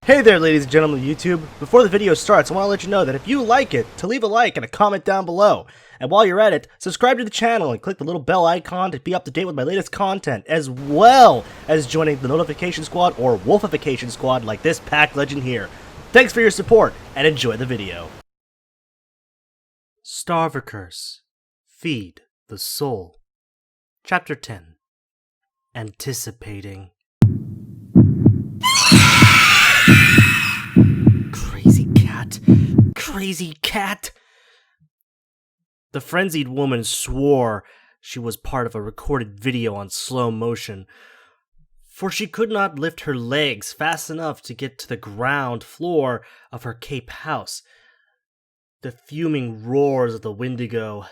Hey there, ladies and gentlemen of YouTube. Before the video starts, I want to let you know that if you like it, to leave a like and a comment down below. And while you're at it, subscribe to the channel and click the little bell icon to be up to date with my latest content, as well as joining the Notification Squad or Wolfification Squad like this pack legend here. Thanks for your support, and enjoy the video. Starve or Curse. Feed the Soul. Chapter 10. Anticipating. Crazy cat! The frenzied woman swore she was part of a recorded video on slow motion, for she could not lift her legs fast enough to get to the ground floor of her Cape house. The fuming roars of the Wendigo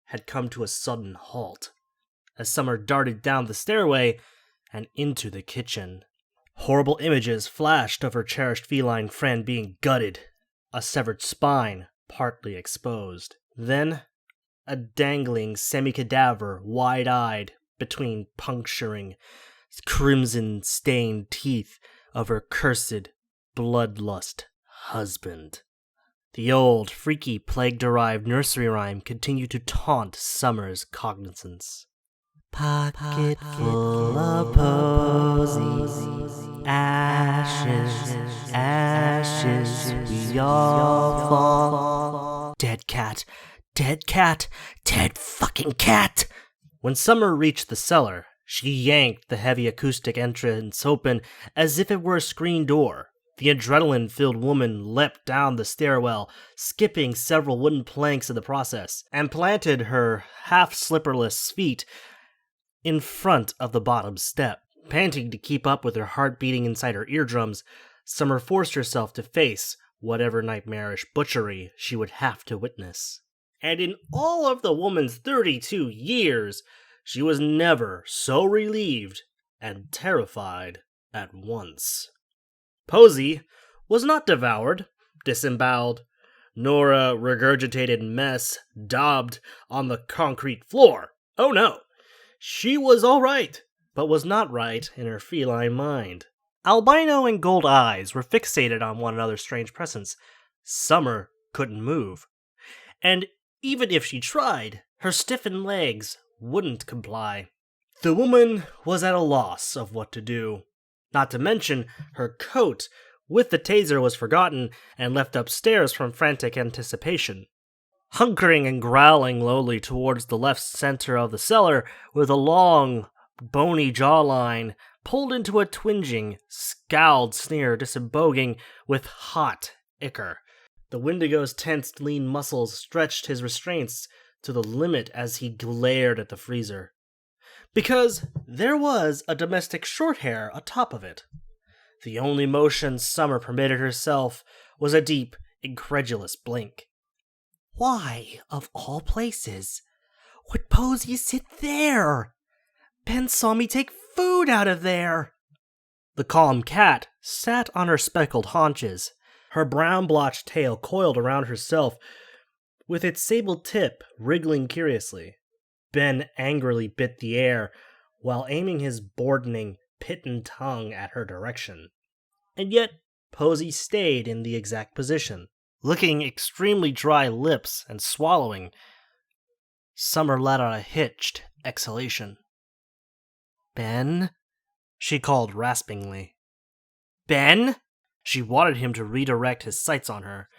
had come to a sudden halt, as Summer darted down the stairway and into the kitchen. Horrible images flashed of her cherished feline friend being gutted, a severed spine partly exposed. Then, a dangling semi-cadaver wide-eyed between puncturing, crimson-stained teeth of her cursed, bloodlust husband. The old, freaky, plague-derived nursery rhyme continued to taunt Summer's cognizance. Pocket full of posies, ashes, ashes, we all fall. Dead cat, dead fucking cat! When Summer reached the cellar, she yanked the heavy acoustic entrance open as if it were a screen door. The adrenaline-filled woman leapt down the stairwell, skipping several wooden planks in the process, and planted her half-slipperless feet in front of the bottom step. Panting to keep up with her heart beating inside her eardrums, Summer forced herself to face whatever nightmarish butchery she would have to witness. And in all of the woman's 32 years, she was never so relieved and terrified at once. Posey was not devoured, disemboweled, nor a regurgitated mess daubed on the concrete floor. Oh no! She was all right, but was not right in her feline mind. Albino and gold eyes were fixated on one another's strange presence. Summer couldn't move. And even if she tried, her stiffened legs wouldn't comply. The woman was at a loss of what to do. Not to mention, her coat with the taser was forgotten and left upstairs from frantic anticipation. Hunkering and growling lowly towards the left center of the cellar, with a long, bony jawline pulled into a twinging, scowled sneer disemboguing with hot ichor. The Wendigo's tensed, lean muscles stretched his restraints to the limit as he glared at the freezer. Because there was a domestic shorthair atop of it. The only motion Summer permitted herself was a deep, incredulous blink. Why, of all places, would Posey sit there? Ben saw me take food out of there. The calm cat sat on her speckled haunches, her brown-blotched tail coiled around herself, with its sable tip wriggling curiously. Ben angrily bit the air, while aiming his bordening, pitten tongue at her direction. And yet, Posey stayed in the exact position, licking extremely dry lips and swallowing. Summer let out a hitched exhalation. Ben? She called raspingly. Ben? She wanted him to redirect his sights on her,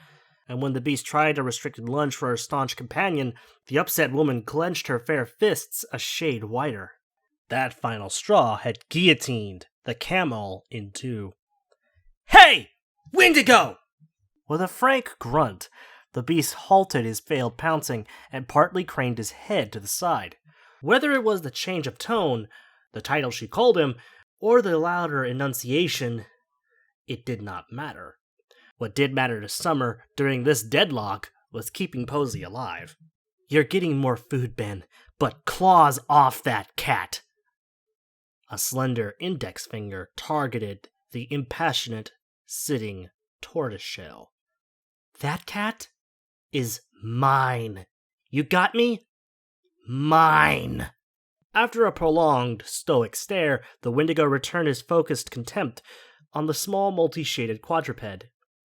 and when the beast tried a restricted lunge for her staunch companion, the upset woman clenched her fair fists a shade wider. That final straw had guillotined the camel in two. Hey! Wendigo! With a frank grunt, the beast halted his failed pouncing and partly craned his head to the side. Whether it was the change of tone, the title she called him, or the louder enunciation, it did not matter. What did matter to Summer during this deadlock was keeping Posey alive. You're getting more food, Ben, but claws off that cat! A slender index finger targeted the impassionate, sitting Tortoiseshell. That cat is mine. You got me? Mine. After a prolonged, stoic stare, the Wendigo returned his focused contempt on the small multi-shaded quadruped.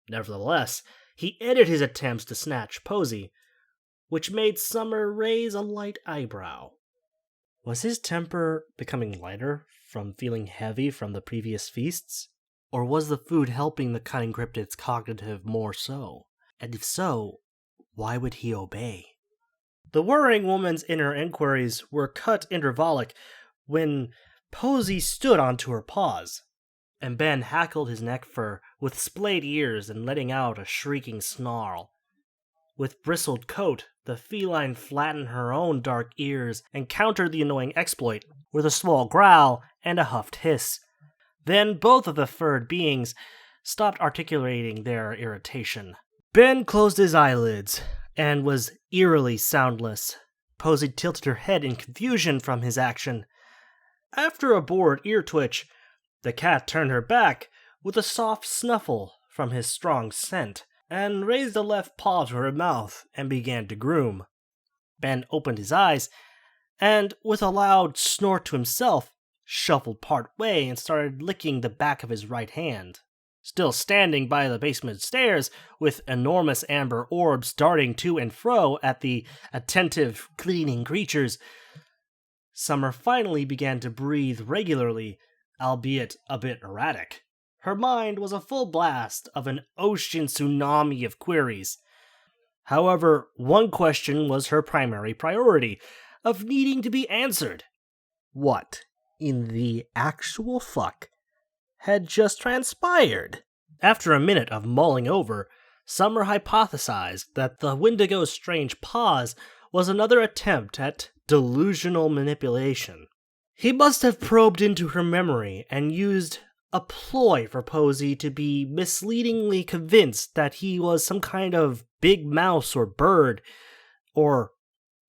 Nevertheless, he ended his attempts to snatch Posey, which made Summer raise a light eyebrow. Was his temper becoming lighter from feeling heavy from the previous feasts? Or was the food helping the cunning cryptid's cognitive more so? And if so, why would he obey? The worrying woman's inner inquiries were cut intervallic when Posey stood onto her paws, and Ben hackled his neck fur with splayed ears and letting out a shrieking snarl. With bristled coat, the feline flattened her own dark ears and countered the annoying exploit with a small growl and a huffed hiss. Then both of the furred beings stopped articulating their irritation. Ben closed his eyelids and was eerily soundless. Posey tilted her head in confusion from his action. After a bored ear twitch, the cat turned her back with a soft snuffle from his strong scent, and raised a left paw to her mouth and began to groom. Ben opened his eyes, and with a loud snort to himself, shuffled part way and started licking the back of his right hand. Still standing by the basement stairs, with enormous amber orbs darting to and fro at the attentive, cleaning creatures, Summer finally began to breathe regularly, albeit a bit erratic. Her mind was a full blast of an ocean tsunami of queries. However, one question was her primary priority, of needing to be answered. What, in the actual fuck, had just transpired? After a minute of mulling over, Summer hypothesized that the Wendigo's strange pause was another attempt at delusional manipulation. He must have probed into her memory and used a ploy for Posey to be misleadingly convinced that he was some kind of big mouse or bird, or,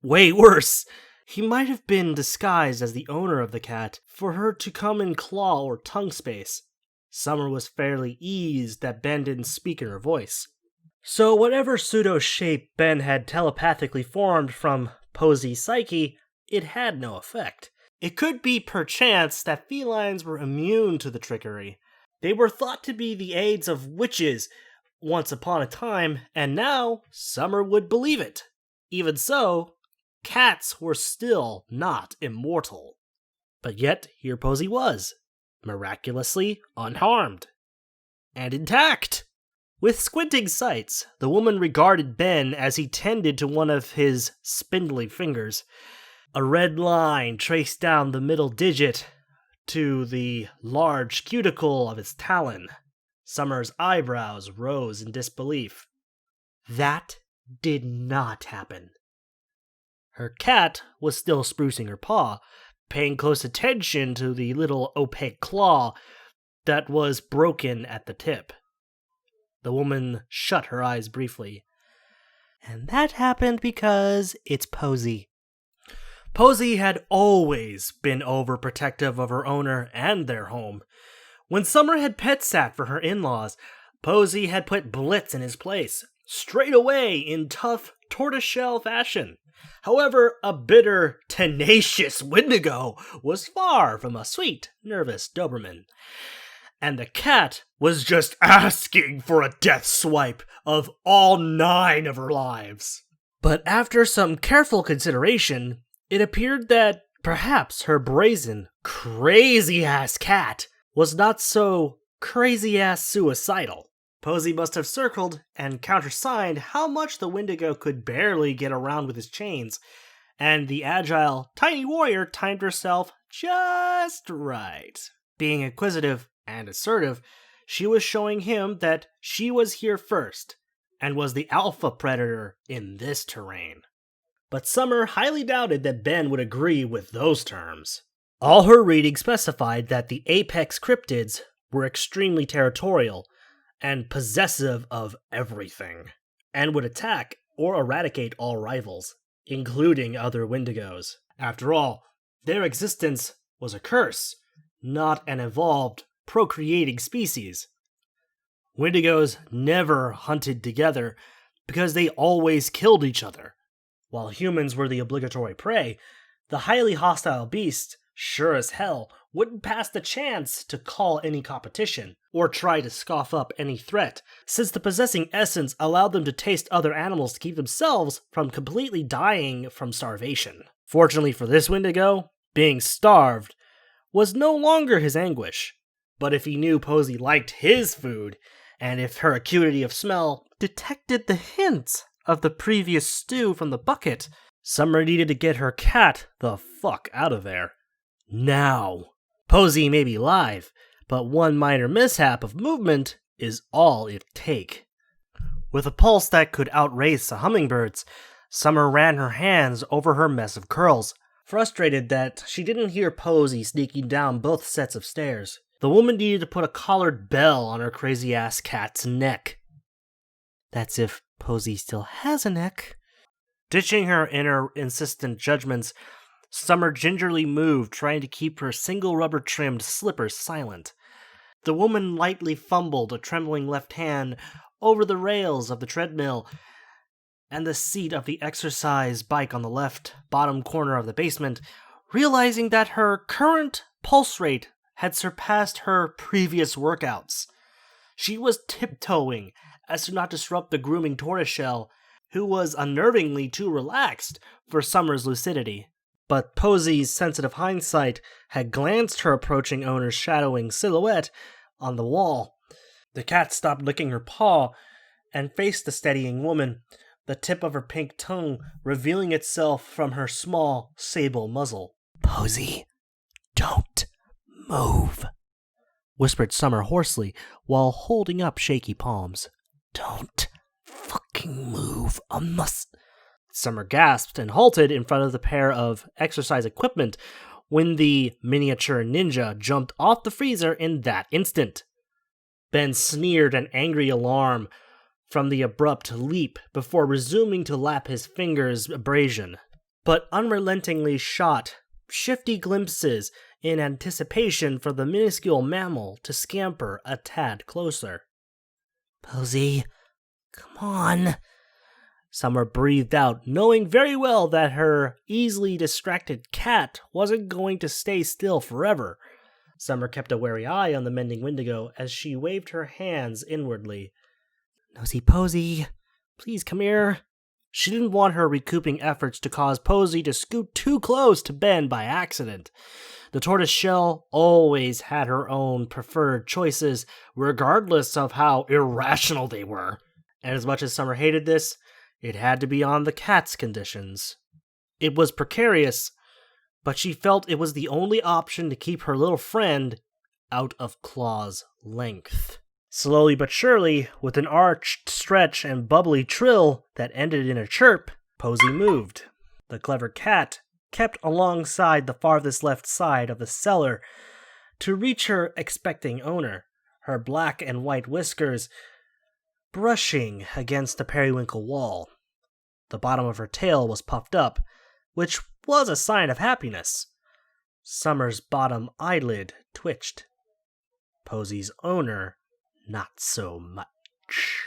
way worse, he might have been disguised as the owner of the cat for her to come in claw or tongue space. Summer was fairly eased that Ben didn't speak in her voice. So whatever pseudo-shape Ben had telepathically formed from Posey's psyche, it had no effect. It could be perchance that felines were immune to the trickery. They were thought to be the aids of witches once upon a time, and now Summer would believe it. Even so, cats were still not immortal. But yet, here Posey was, miraculously unharmed. And intact! With squinting sights, the woman regarded Ben as he tended to one of his spindly fingers. A red line traced down the middle digit to the large cuticle of his talon. Summer's eyebrows rose in disbelief. That did not happen. Her cat was still sprucing her paw, paying close attention to the little opaque claw that was broken at the tip. The woman shut her eyes briefly. And that happened because it's Posey. Posey had always been overprotective of her owner and their home. When Summer had pet sat for her in-laws, Posey had put Blitz in his place, straight away in tough tortoiseshell fashion. However, a bitter, tenacious Wendigo was far from a sweet, nervous Doberman. And the cat was just asking for a death swipe of all 9 of her lives. But after some careful consideration, it appeared that perhaps her brazen, crazy-ass cat was not so crazy-ass suicidal. Posey must have circled and countersigned how much the Wendigo could barely get around with his chains, and the agile, tiny warrior timed herself just right. Being inquisitive and assertive, she was showing him that she was here first, and was the alpha predator in this terrain. But Summer highly doubted that Ben would agree with those terms. All her reading specified that the apex cryptids were extremely territorial and possessive of everything, and would attack or eradicate all rivals, including other Wendigos. After all, their existence was a curse, not an evolved, procreating species. Wendigos never hunted together because they always killed each other. While humans were the obligatory prey, the highly hostile beasts, sure as hell, wouldn't pass the chance to call any competition, or try to scoff up any threat, since the possessing essence allowed them to taste other animals to keep themselves from completely dying from starvation. Fortunately for this Wendigo, being starved was no longer his anguish, but if he knew Posey liked his food, and if her acuity of smell detected the hint of the previous stew from the bucket, Summer needed to get her cat the fuck out of there. Now. Posey may be live, but one minor mishap of movement is all it take. With a pulse that could outrace a hummingbird's, Summer ran her hands over her mess of curls, frustrated that she didn't hear Posey sneaking down both sets of stairs. The woman needed to put a collared bell on her crazy-ass cat's neck. That's if Posey still has a neck. Ditching her inner insistent judgments, Summer gingerly moved, trying to keep her single rubber-trimmed slippers silent. The woman lightly fumbled a trembling left hand over the rails of the treadmill and the seat of the exercise bike on the left bottom corner of the basement, realizing that her current pulse rate had surpassed her previous workouts. She was tiptoeing as to not disrupt the grooming Tortoiseshell, who was unnervingly too relaxed for Summer's lucidity. But Posey's sensitive hindsight had glanced her approaching owner's shadowing silhouette on the wall. The cat stopped licking her paw and faced the steadying woman, the tip of her pink tongue revealing itself from her small, sable muzzle. "Posey, don't move," whispered Summer hoarsely while holding up shaky palms. "Don't fucking move. Summer gasped and halted in front of the pair of exercise equipment when the miniature ninja jumped off the freezer in that instant. Ben sneered an angry alarm from the abrupt leap before resuming to lap his fingers' abrasion, but unrelentingly shot shifty glimpses in anticipation for the minuscule mammal to scamper a tad closer. "Posey, come on," Summer breathed out, knowing very well that her easily distracted cat wasn't going to stay still forever. Summer kept a wary eye on the mending Wendigo as she waved her hands inwardly. "Nosy Posey, please come here." She didn't want her recouping efforts to cause Posey to scoot too close to Ben by accident. The Tortoiseshell always had her own preferred choices, regardless of how irrational they were. And as much as Summer hated this, it had to be on the cat's conditions. It was precarious, but she felt it was the only option to keep her little friend out of claw's length. Slowly but surely, with an arched stretch and bubbly trill that ended in a chirp, Posey moved. The clever cat kept alongside the farthest left side of the cellar to reach her expecting owner, her black and white whiskers brushing against the periwinkle wall. The bottom of her tail was puffed up, which was a sign of happiness. Summer's bottom eyelid twitched. Posey's owner, not so much.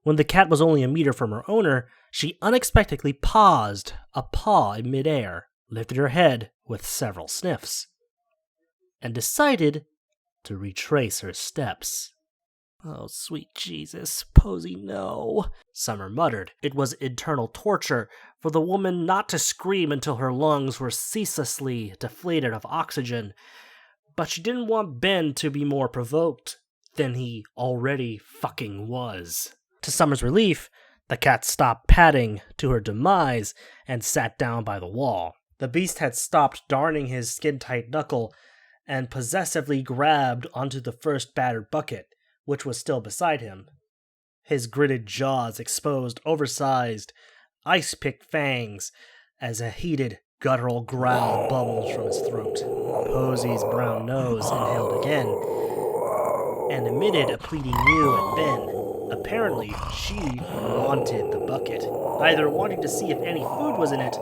When the cat was only a meter from her owner, she unexpectedly paused, a paw in midair, lifted her head with several sniffs, and decided to retrace her steps. "Oh, sweet Jesus, Posey, no," Summer muttered. It was internal torture for the woman not to scream until her lungs were ceaselessly deflated of oxygen, but she didn't want Ben to be more provoked than he already fucking was. To Summer's relief, the cat stopped padding to her demise and sat down by the wall. The beast had stopped darning his skin-tight knuckle and possessively grabbed onto the first battered bucket, which was still beside him. His gritted jaws exposed oversized, ice-picked fangs as a heated, guttural growl bubbled from his throat. Posey's brown nose inhaled again and emitted a pleading mew at Ben. Apparently, she wanted the bucket, either wanting to see if any food was in it,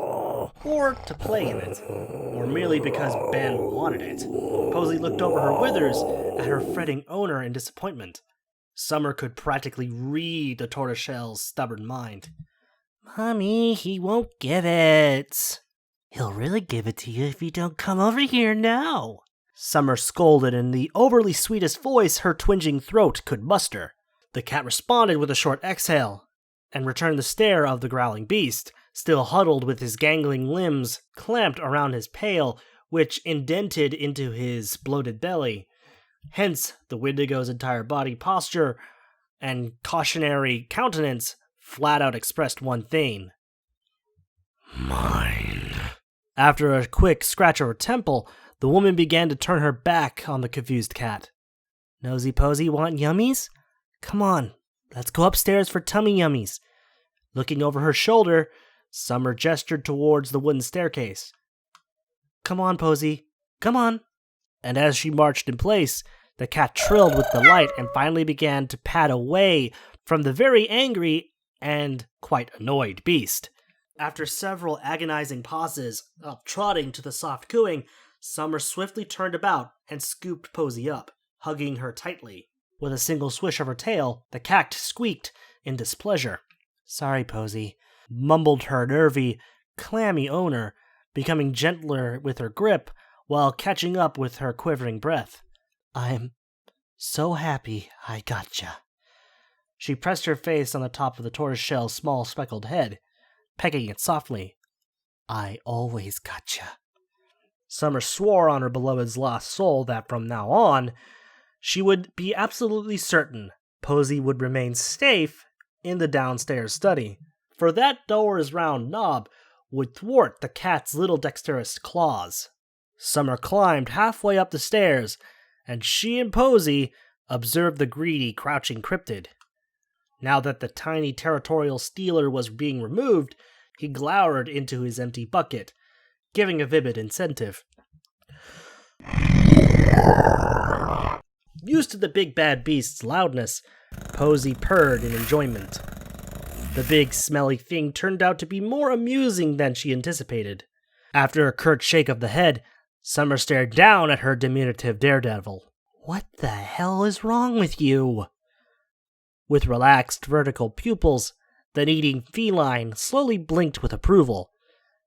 or to play in it, or merely because Ben wanted it. Posey looked over her withers at her fretting owner in disappointment. Summer could practically read the Tortoiseshell's stubborn mind. "Mommy, he won't give it." "He'll really give it to you if you don't come over here now." Summer scolded in the overly sweetest voice her twinging throat could muster. The cat responded with a short exhale, and returned the stare of the growling beast, still huddled with his gangling limbs clamped around his pail, which indented into his bloated belly. Hence, the Wendigo's entire body posture and cautionary countenance flat out expressed one thing. Mine. After a quick scratch of her temple, the woman began to turn her back on the confused cat. Nosy Posey, want yummies? Come on, let's go upstairs for tummy yummies. Looking over her shoulder, Summer gestured towards the wooden staircase. Come on, Posey, come on. And as she marched in place, the cat trilled with delight and finally began to pad away from the very angry and quite annoyed beast. After several agonizing pauses of trotting to the soft cooing, Summer swiftly turned about and scooped Posey up, hugging her tightly. With a single swish of her tail, the cat squeaked in displeasure. Sorry, Posey, mumbled her nervy, clammy owner, becoming gentler with her grip while catching up with her quivering breath. I'm so happy I gotcha. She pressed her face on the top of the tortoiseshell's small speckled head, pecking it softly. I always gotcha. Summer swore on her beloved's lost soul that from now on, she would be absolutely certain Posey would remain safe in the downstairs study, for that door's round knob would thwart the cat's little dexterous claws. Summer climbed halfway up the stairs, and she and Posey observed the greedy, crouching cryptid. Now that the tiny territorial stealer was being removed, he glowered into his empty bucket, giving a vivid incentive. Used to the big bad beast's loudness, Posey purred in enjoyment. The big smelly thing turned out to be more amusing than she anticipated. After a curt shake of the head, Summer stared down at her diminutive daredevil. What the hell is wrong with you? With relaxed vertical pupils, the needing feline slowly blinked with approval,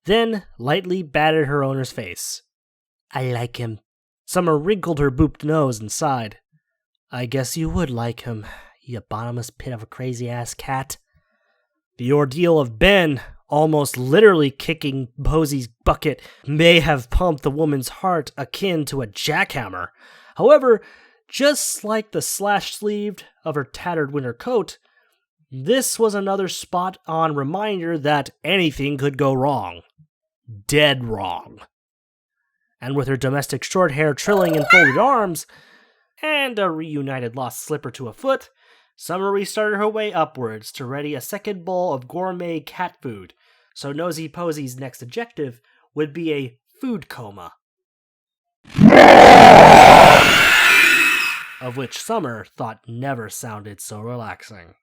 then lightly batted her owner's face. I like him. Summer wrinkled her booped nose and sighed. I guess you would like him, you bottomless pit of a crazy-ass cat. The ordeal of Ben almost literally kicking Posey's bucket may have pumped the woman's heart akin to a jackhammer. However, just like the slashed-sleeved of her tattered winter coat, this was another spot-on reminder that anything could go wrong. Dead wrong. And with her domestic short hair trilling in folded arms, and a reunited lost slipper to a foot, Summer restarted her way upwards to ready a second bowl of gourmet cat food, so Nosy Posey's next objective would be a food coma. Of which Summer thought never sounded so relaxing.